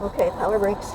Okay, power brakes.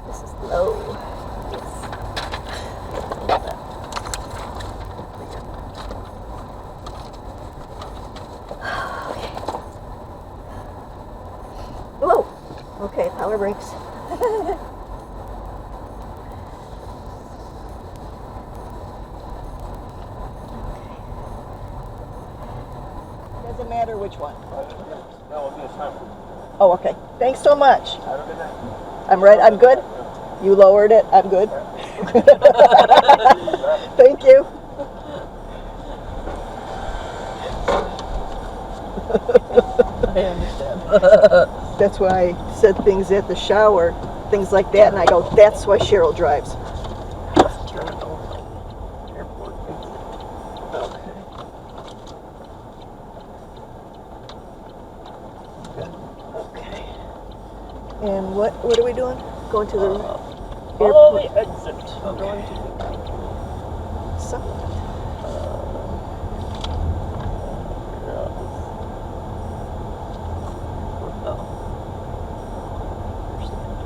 This is low. Yes. Whoa. Okay, power brakes. Doesn't matter which one. No, it'll be a time. Oh, okay. Thanks so much. Have a good day. I'm right. I'm good. You lowered it. I'm good. Thank you. I understand. That's why I said things at the shower, things like that, and I go, that's why Cheryl drives. Turn it only. Airport exit. Okay. And what are we doing? Going to the Follow airport? the exit. I'm going to Something.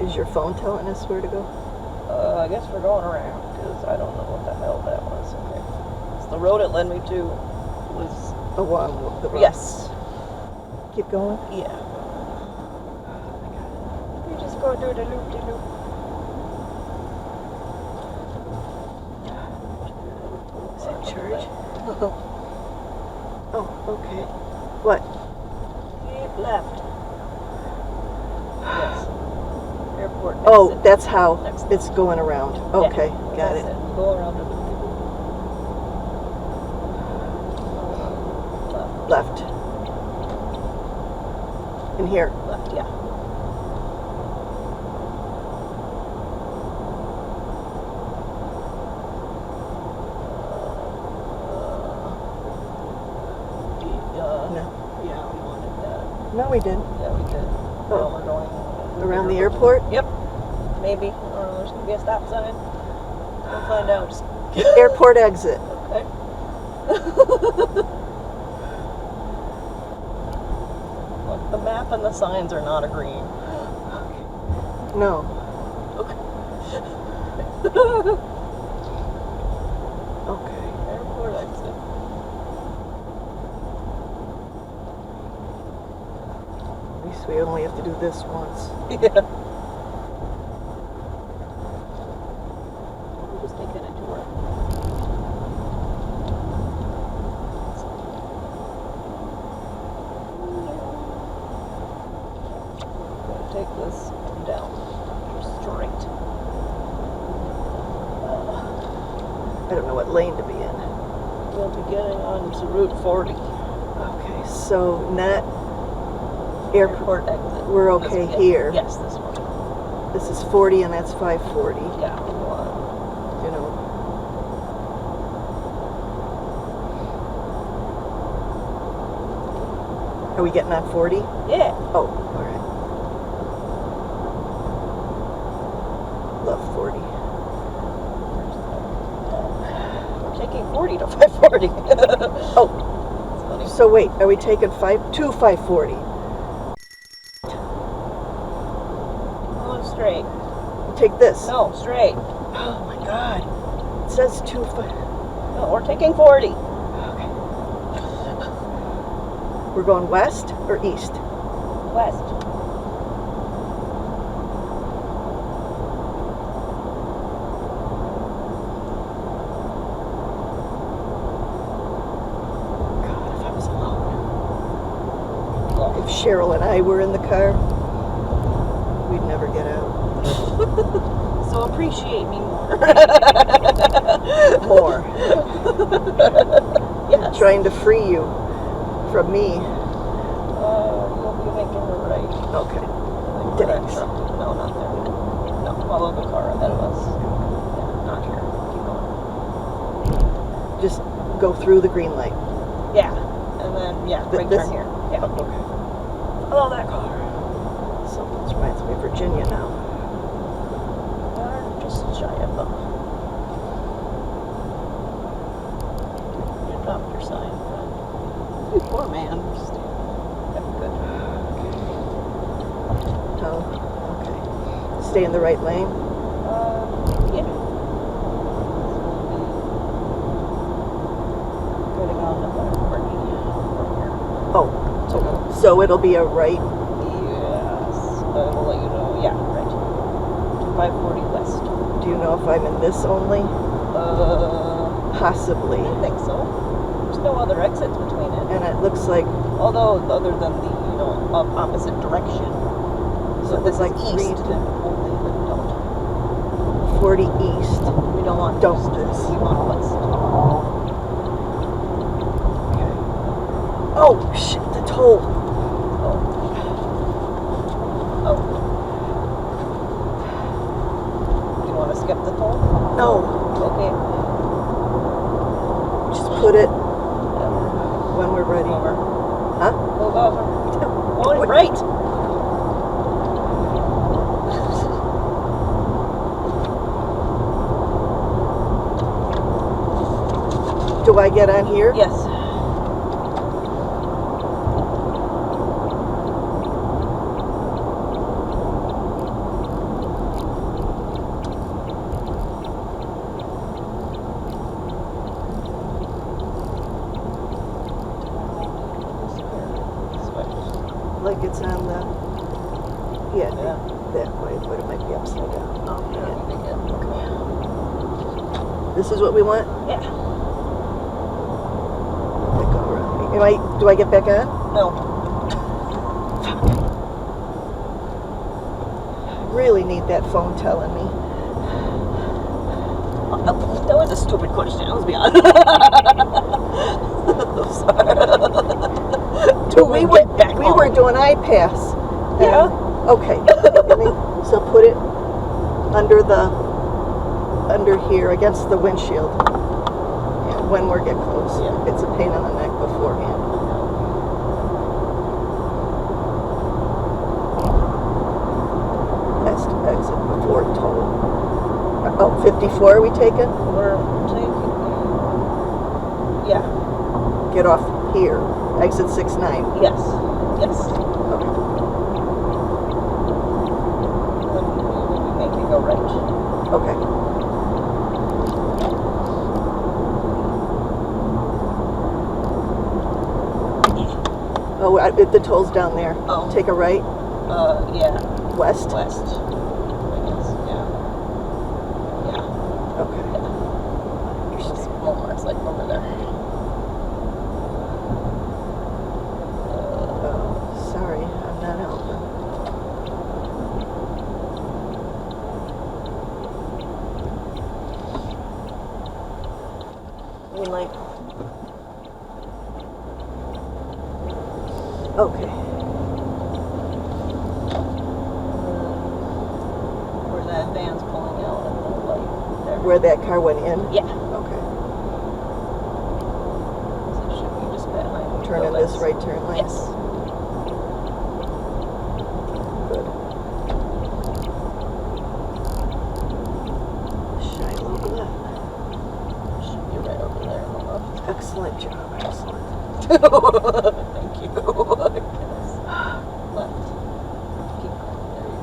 Is your phone telling us where to go? I guess we're going around because I don't know what the hell that was. Okay. So the road it led me to was The one. The road. yes. Keep going. Yeah. You just go do the loop-de-loop. Is that church? Oh, okay. What? Keep left. Yes. Airport exit. Oh, that's how Next. it's going around. Okay, Yeah, got that's it. Go around the loop. Left. In here. Left, yeah. No. Yeah, we wanted that. No, we didn't. Yeah, we did. Oh. Now we're going Around the airport? Yep. Maybe. I don't know. There's gonna be a stop sign. We'll find out. Just Airport exit. okay. Look, the map and the signs are not agreeing. No. Okay. Airport exit. At least we only have to do this once. Yeah. I'm just taking a tour. I'm gonna take this down straight. I don't know what lane to be in. We'll be getting on to Route 40. Okay, so not airport. Exit. We're okay This- yeah, here. Yes, this one. This is 40 and that's 540. Yeah, we want. You know. Are we getting on 40? Yeah. Oh, all right. Love 40. We're taking 40 to 540. Oh, That's funny. so wait, are we taking 540? Going straight. Take this. No, straight. Oh my God. It says 25. No, we're taking 40. Okay. We're going west or east? West. God, if I was alone. If Cheryl and I were in the car, we'd never get out. So appreciate me more. More. Yes. Trying to free you from me. You'll be making a right. Okay. Did Thanks. No, not there. No, follow the car ahead of us. Yeah, not here. Keep going. Just go through the green light. Yeah. And then, yeah, big This- turn here. Yeah. Okay. Follow that car. So this reminds me of Virginia now. Oh, okay. Stay in the right lane? Yeah. Going on the parking from here. Oh, so it'll be a right? Yes. I will let you know. Yeah, right. 540 west. Do you know if I'm in this only? Possibly. I think so. There's no other exits between it. And it looks like, Although, other than the, opposite direction. So it this looks like is east, then only, but don't. 40 east. We don't want Don't east. this. We want west. Okay. Oh, shit, the toll. Oh. You want to skip the toll? No, Okay. just put it when we're ready. Over. Huh? Move over. Oh, right. Do I get on here? Yes. Like it's on the, yeah, Yeah. that way, but it might be upside down. Oh, yeah. This is what we want? Yeah. Like go around. Do I get back on? No. Really need that phone telling me. That was a stupid question. Let's be honest. I'm sorry. We were doing iPass. Yeah. Okay. So put it under here against the windshield. And when we get close. Yeah. It's a pain in the neck beforehand. That's to exit before toll. Oh, 54 are we taking? We're taking. Yeah. Get off here. Exit 69. Yes. Yes. Okay. Then we make it go right. Okay. Oh, the toll's down there. Oh. Take a right. Yeah. West. West. I guess. Yeah. Yeah. Okay. There's Walmart's like over there. Oh, sorry, I'm not helping. I mean, like. Okay. Where that van's pulling out at the light there. Where that car went in? Yeah. Okay. So should we just behind? Turn in this right turn lane? Yes. Good. Shine a little bit. Should be right over there on the left. Excellent job, excellent. Thank you. Left. Keep going. There you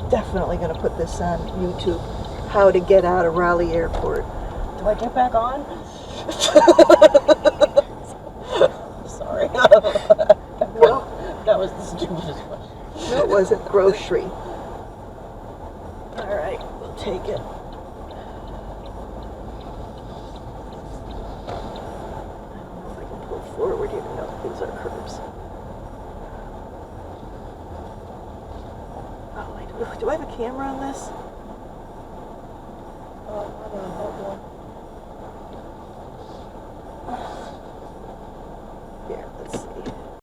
go. Definitely going to put this on YouTube. How to get out of Raleigh Airport. Do I get back on? Sorry. Well, That was the stupidest question. no, it wasn't grocery. All right, we'll take it. I don't know if I can pull forward even though these are curbs. Oh, do I have a camera on this?